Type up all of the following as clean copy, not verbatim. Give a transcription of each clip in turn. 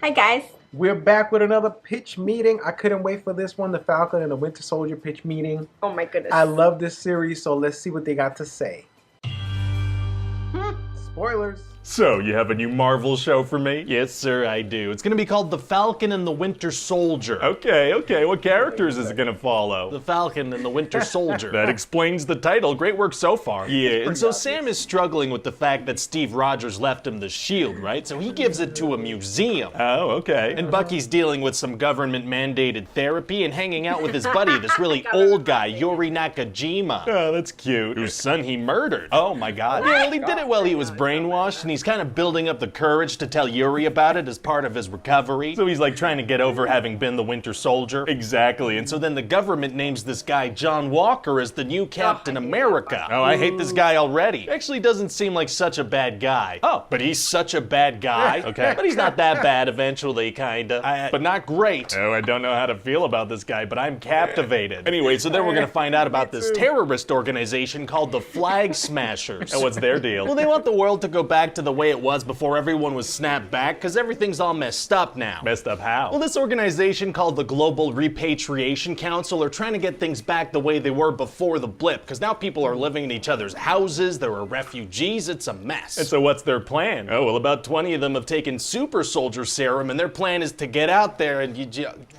Hi guys. We're back with another pitch meeting. I couldn't wait for this one, the Falcon and the Winter Soldier pitch meeting. Oh my goodness. I love this series, so let's see what they got to say. Spoilers. So, you have a new Marvel show for me? Yes, sir, I do. It's gonna be called The Falcon and the Winter Soldier. Okay. What characters is it gonna follow? The Falcon and the Winter Soldier. That explains the title. Great work so far. Yeah, and so Sam is struggling with the fact that Steve Rogers left him the shield, right? So he gives it to a museum. Oh, okay. And Bucky's dealing with some government-mandated therapy and hanging out with his buddy, this really old guy, Yuri Nakajima. Oh, that's cute. Whose son he murdered. Oh my god. Yeah, well, he did it while he was brainwashed, and he's kind of building up the courage to tell Yuri about it as part of his recovery. So he's like trying to get over having been the Winter Soldier. Exactly, and so then the government names this guy John Walker as the new Captain America. Oh, I hate this guy already. Actually doesn't seem like such a bad guy. Oh, but he's such a bad guy. Okay, but he's not that bad eventually, kinda. But not great. Oh, I don't know how to feel about this guy, but I'm captivated. Anyway, so then we're gonna find out about this terrorist organization called the Flag Smashers. And what's their deal? Well, they want the world to go back to the way it was before everyone was snapped back, because everything's all messed up now. Messed up how? Well, this organization called the Global Repatriation Council are trying to get things back the way they were before the blip, because now people are living in each other's houses, there are refugees, it's a mess. And so what's their plan? Oh, well, about 20 of them have taken super soldier serum, and their plan is to get out there and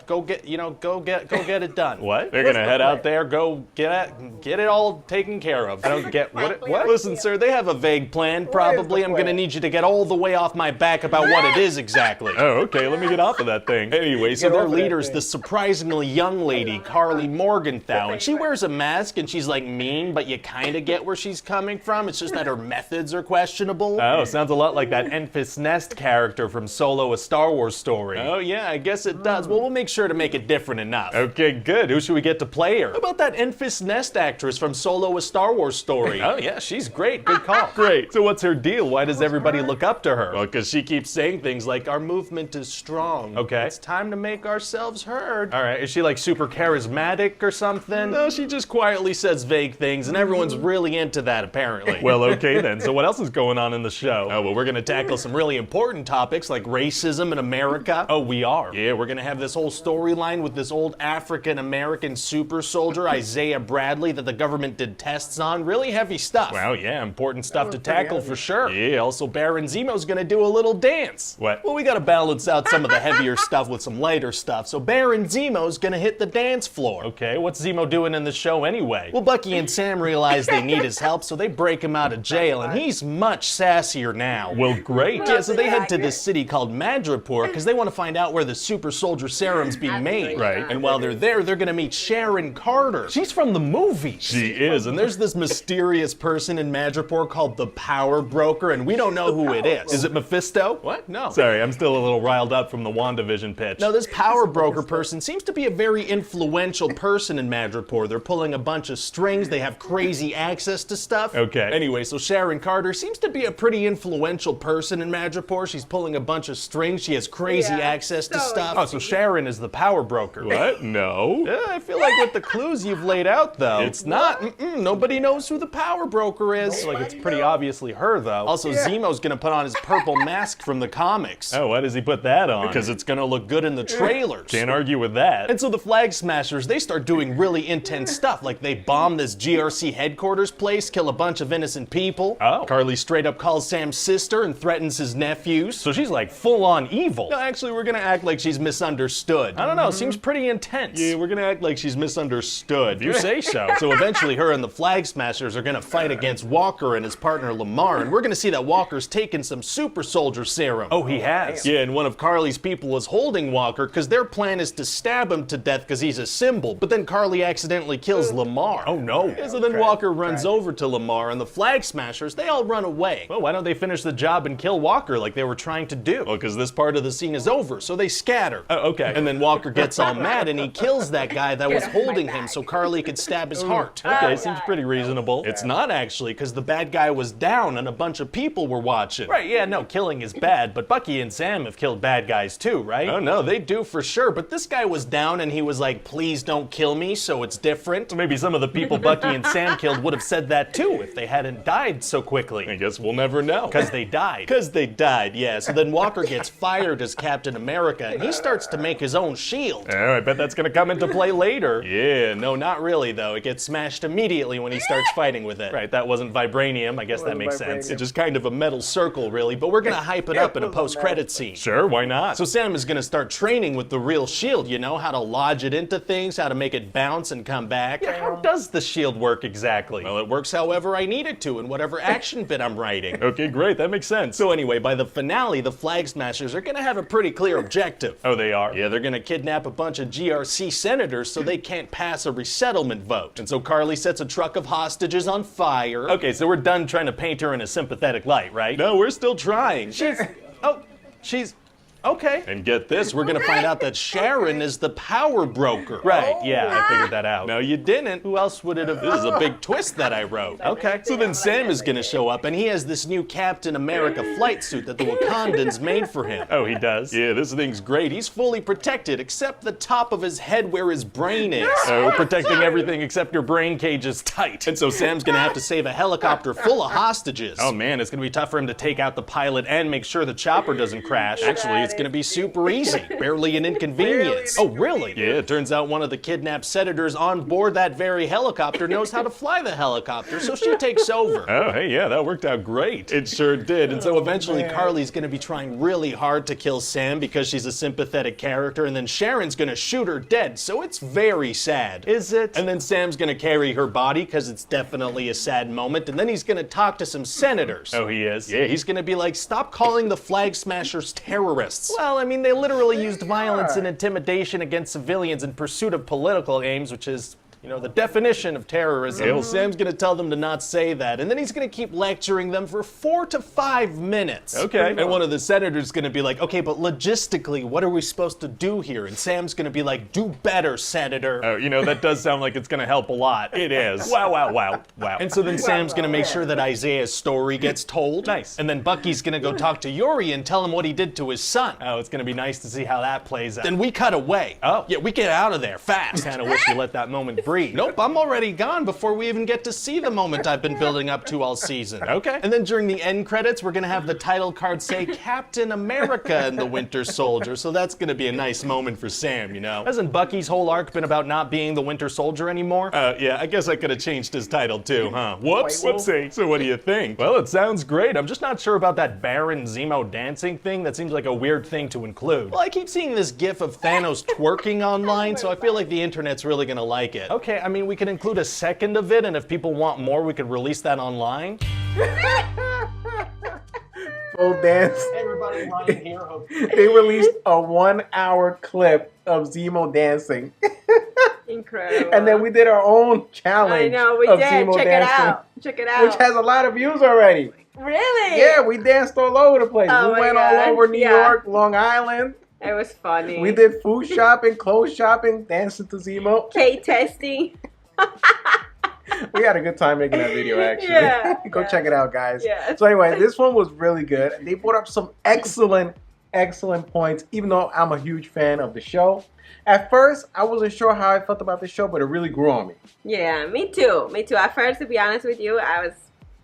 go get it done. What? They're gonna head out there, go get it all taken care of. I don't get what? Listen, sir, they have a vague plan. Probably I'm gonna need you to get all the way off my back about what it is exactly. Oh, okay, let me get off of that thing. Anyway, so their leader's the surprisingly young lady, Kari Morgenthau, and she wears a mask and she's like mean, but you kinda get where she's coming from. It's just that her methods are questionable. Oh, sounds a lot like that Enfys Nest character from Solo: A Star Wars Story. Oh yeah, I guess it does. Well, we'll make sure to make it different enough. Okay, good. Who should we get to play her? How about that Enfys Nest actress from Solo: A Star Wars Story? Oh yeah, she's great. Good call. Great. So what's her deal? Why does everybody look up to her? Well, because she keeps saying things like, our movement is strong. Okay. It's time to make ourselves heard. All right, is she like super charismatic or something? No, she just quietly says vague things, and everyone's really into that, apparently. Well, okay then. So what else is going on in the show? Oh, well, we're gonna tackle some really important topics like racism in America. Oh, we are? Yeah, we're gonna have this whole storyline with this old African-American super soldier, Isaiah Bradley, that the government did tests on. Really heavy stuff. Wow, yeah, important stuff to tackle for sure. Yeah, also Baron Zemo's gonna do a little dance. What? Well, we gotta balance out some of the heavier stuff with some lighter stuff, so Baron Zemo's gonna hit the dance floor. Okay, what's Zemo doing in the show anyway? Well, Bucky and Sam realize they need his help, so they break him out of jail, and he's much sassier now. Well, great. Yeah, so they head to this city called Madripoor, because they want to find out where the super soldier serum's being made. Right. And while they're there, they're gonna meet Sharon Carter. She's from the movies. She is, and there's this mysterious person in Madripoor called the Power Broker, and we don't know who it is. Is it Mephisto? What? No. Sorry, I'm still a little riled up from the WandaVision pitch. No, this Power Broker person seems to be a very influential person in Madripoor. They're pulling a bunch of strings, they have crazy access to stuff. Okay. Anyway, so Sharon Carter seems to be a pretty influential person in Madripoor. She's pulling a bunch of strings, she has crazy access to stuff. Oh, so Sharon is the Power Broker. What? No. Yeah, I feel like with the clues you've laid out, though, it's not. Nobody knows who the Power Broker is. Like, it's pretty obviously her, though. Also, Zemo's gonna put on his purple mask from the comics. Oh, why does he put that on? Because it's gonna look good in the trailers. Can't argue with that. And so the Flag Smashers, they start doing really intense stuff, like they bomb this GRC headquarters place, kill a bunch of innocent people. Oh. Carly straight up calls Sam's sister and threatens his nephews. So she's like full-on evil. No, actually, we're gonna act like she's misunderstood. I don't know, seems pretty intense. Yeah, we're gonna act like she's misunderstood. If you say so. So eventually her and the Flag Smashers are gonna fight against Walker and his partner Lamar, and we're gonna see that Walker's taken some super soldier serum. Oh, he has? Yeah, and one of Carly's people is holding Walker because their plan is to stab him to death because he's a symbol, but then Carly accidentally kills Lamar. Oh no. Yeah, so then Walker runs over to Lamar and the Flag Smashers, they all run away. Well, why don't they finish the job and kill Walker like they were trying to do? Well, because this part of the scene is over, so they scatter. Oh, okay. And then Walker gets all mad and he kills that guy that was holding him so Carly could stab his heart. Okay, seems pretty reasonable. It's not actually, because the bad guy was down and a bunch of people were watching. Right, yeah, no, killing is bad, but Bucky and Sam have killed bad guys too, right? Oh no, they do for sure, but this guy was down and he was like, please don't kill me, so it's different. Maybe some of the people Bucky and Sam killed would have said that too if they hadn't died so quickly. I guess we'll never know. Because they died. Because they died, yeah. So then Walker gets fired as Captain America and he starts to make his own shield. Oh, I bet that's gonna come into play later. Yeah, no, not really though. It gets smashed immediately when he starts fighting with it. Right, that wasn't vibranium. I guess that makes sense. It's just kind of a metal circle, really, but we're gonna hype it up in a post-credit scene. Sure, why not? So Sam is gonna start training with the real shield, you know, how to lodge it into things, how to make it bounce and come back. Yeah, how does the shield work exactly? Well, it works however I need it to in whatever action bit I'm writing. Okay, great, that makes sense. So anyway, by the finale, the Flag Smashers are gonna have a pretty clear objective. Oh, they are? Yeah, they're gonna kidnap a bunch of GRC senators so they can't pass a resettlement vote. And so Carly sets a truck of hostages on fire. Okay, so we're done trying to paint her in a sympathetic light, right? No, we're still trying. She's okay. And get this, we're gonna find out that Sharon is the power broker. Right, yeah, I figured that out. No, you didn't. Who else would it have? This is a big twist that I wrote. Okay. So then Sam is gonna show up and he has this new Captain America flight suit that the Wakandans made for him. Oh, he does? Yeah, this thing's great. He's fully protected except the top of his head where his brain is. Oh, protecting everything except your brain cage is tight. And so Sam's gonna have to save a helicopter full of hostages. Oh man, it's gonna be tough for him to take out the pilot and make sure the chopper doesn't crash. Actually, it's gonna be super easy. Barely an inconvenience. Oh, really? Yeah, it turns out one of the kidnapped senators on board that very helicopter knows how to fly the helicopter, so she takes over. Oh, hey, yeah, that worked out great. It sure did. And so eventually Carly's gonna be trying really hard to kill Sam because she's a sympathetic character, and then Sharon's gonna shoot her dead, so it's very sad. Is it? And then Sam's gonna carry her body because it's definitely a sad moment, and then he's gonna talk to some senators. Oh, he is? Yeah, he's gonna be like, stop calling the Flag Smashers terrorists. Well, I mean, they literally used violence and intimidation against civilians in pursuit of political aims, which is, you know, the definition of terrorism. Yeah, well, Sam's gonna tell them to not say that, and then he's gonna keep lecturing them for 4 to 5 minutes. Okay. And one of the senators gonna be like, okay, but logistically, what are we supposed to do here? And Sam's gonna be like, do better, Senator. Oh, you know, that does sound like it's gonna help a lot. It is. Wow, wow, wow, wow. And so then Sam's gonna make sure that Isaiah's story gets told. Nice. And then Bucky's gonna go talk to Yuri and tell him what he did to his son. Oh, it's gonna be nice to see how that plays out. Then we cut away. Oh. Yeah, we get out of there fast. Kinda wish we let that moment breathe. Nope, I'm already gone before we even get to see the moment I've been building up to all season. Okay. And then during the end credits, we're gonna have the title card say Captain America and the Winter Soldier, so that's gonna be a nice moment for Sam, you know? Hasn't Bucky's whole arc been about not being the Winter Soldier anymore? Yeah, I guess I could have changed his title too, huh? Whoops, whoopsie. So what do you think? Well, it sounds great. I'm just not sure about that Baron Zemo dancing thing. That seems like a weird thing to include. Well, I keep seeing this gif of Thanos twerking online, so I feel like the internet's really gonna like it. Okay, I mean, we can include a second of it, and if people want more, we could release that online. Full dance. Everybody running here. They released a 1-hour clip of Zemo dancing. Incredible. And then we did our own challenge. I know, we of did. Zemo Check dancing, it out. Check it out. which has a lot of views already. Really? Yeah, we danced all over the place. Oh We my went God. all over New Yeah. York, Long Island. It was funny. We did food shopping, clothes shopping, dancing to Zemo. K testing. We had a good time making that video, actually. Yeah, Go yeah. check it out, guys. Yeah. So anyway, this one was really good. They brought up some excellent points, even though I'm a huge fan of the show. At first, I wasn't sure how I felt about the show, but it really grew on me. Yeah, me too. Me too. At first, to be honest with you, I was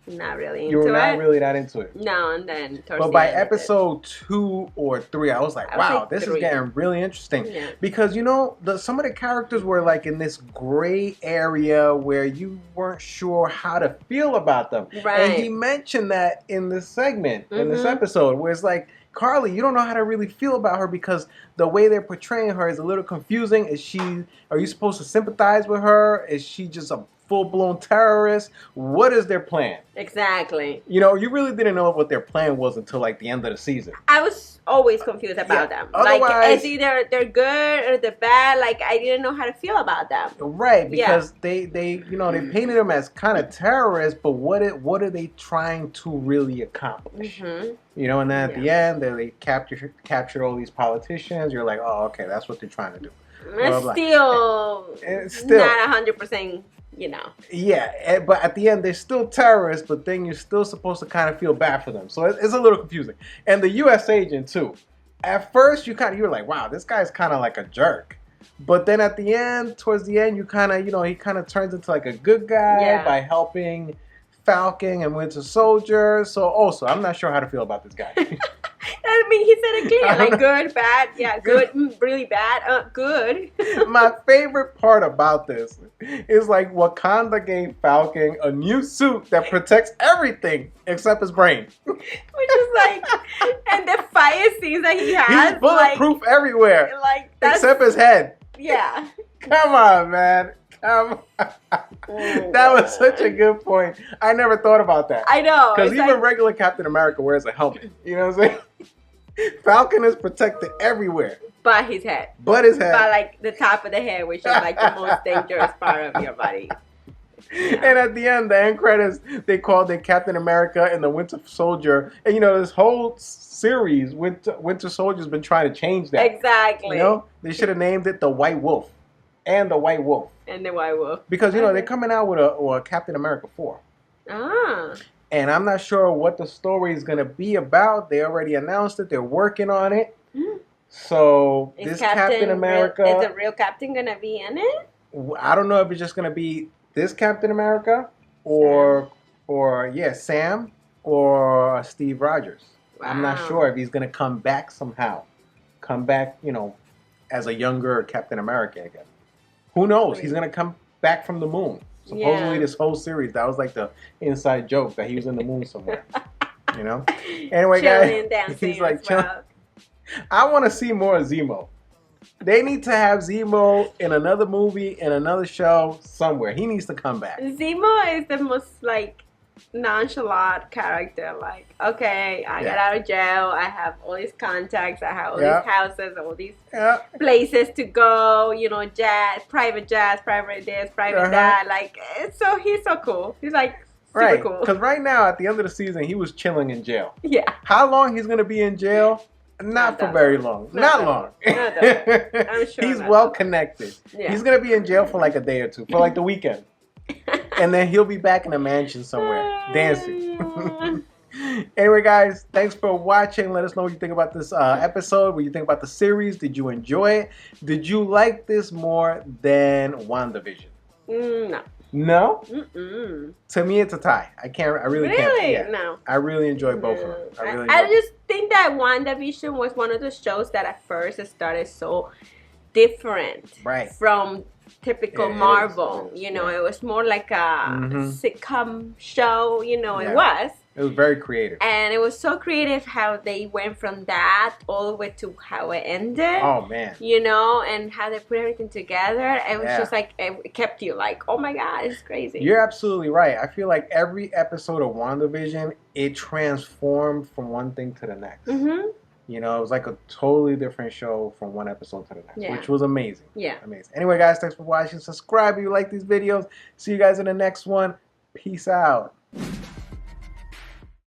not really into it. You were not really that into it. No, and then towards But the by end of it. episode 2 or 3, I was like, I would wow, say this 3. is getting really interesting. Yeah. Because, you know, some of the characters were like in this gray area where you weren't sure how to feel about them. Right. And he mentioned that in this segment, in this episode, where it's like, Carly, you don't know how to really feel about her because the way they're portraying her is a little confusing. Are you supposed to sympathize with her? Is she just a full-blown terrorist? What is their plan? Exactly. You know, you really didn't know what their plan was until like the end of the season. I was always confused about them. Like, Otherwise- it's either they're good or they're bad. Like, I didn't know how to feel about them. Right, because they you know, they painted them as kind of terrorists, but what are they trying to really accomplish? You know, and then at the end, they captured all these politicians. You're like, oh, okay, that's what they're trying to do. blah, blah. It's still not 100%, you know. Yeah, but at the end, they're still terrorists, but then you're still supposed to kind of feel bad for them. So it's a little confusing. And the U.S. agent, too. At first, you're like, wow, this guy's kind of like a jerk. But then at the end, towards the end, you kind of, he kind of turns into like a good guy by helping Falcon and Winter Soldier. So also, I'm not sure how to feel about this guy. I mean, he said it clear, like good, bad, yeah, good, really bad, good. My favorite part about this is like Wakanda gave Falcon a new suit that protects everything except his brain. Which is like, and the fire scenes that he has. He's bulletproof everywhere. Like except his head. Yeah. Come on, man. That was such a good point. I never thought about that. I know. Because even regular Captain America wears a helmet. You know what I'm saying? Falcon is protected everywhere. But his head. But his head. But like the top of the head, which is like the most dangerous part of your body. Yeah. And at the end, the end credits, they called it Captain America and the Winter Soldier. And this whole series, Winter Soldier's been trying to change that. Exactly. They should have named it the White Wolf. And the White Wolf. And the White Wolf. Because, they're coming out with a Captain America 4. Ah. And I'm not sure what the story is going to be about. They already announced it. They're working on it. So, this Captain America... Is the real Captain going to be in it? I don't know if it's just going to be this Captain America or Sam or Steve Rogers. Wow. I'm not sure if he's going to come back somehow. Come back, as a younger Captain America again. Who knows? He's going to come back from the moon. Supposedly this whole series, that was like the inside joke that he was in the moon somewhere. Anyway, guys, he's like, I want to see more of Zemo. They need to have Zemo in another movie, in another show, somewhere. He needs to come back. Zemo is the most, nonchalant character. Like, okay, I got out of jail. I have all these contacts. I have all these houses, all these places to go. Private this, private that. Like, so he's so cool. He's super cool. Because right now, at the end of the season, he was chilling in jail. Yeah. How long he's going to be in jail? Not for very long. Not long. I'm sure he's well connected. Yeah. He's going to be in jail for like a day or two, for like the weekend. And then he'll be back in a mansion somewhere, dancing. Anyway, guys, thanks for watching. Let us know what you think about this episode, what you think about the series. Did you enjoy it? Did you like this more than WandaVision? No. No? Mm-mm. To me, it's a tie. I really can't. Really? No. I really enjoyed both of them. I just think that WandaVision was one of those shows that at first it started so different from typical Marvel. It was more like a sitcom show. It was very creative. And it was so creative how they went from that all the way to how it ended. Oh, man. And how they put everything together. It was just like, it kept you like, oh my God, it's crazy. You're absolutely right. I feel like every episode of WandaVision, it transformed from one thing to the next. Mm-hmm. It was like a totally different show from one episode to the next, which was amazing. Yeah. Amazing. Anyway, guys, thanks for watching. Subscribe if you like these videos. See you guys in the next one. Peace out.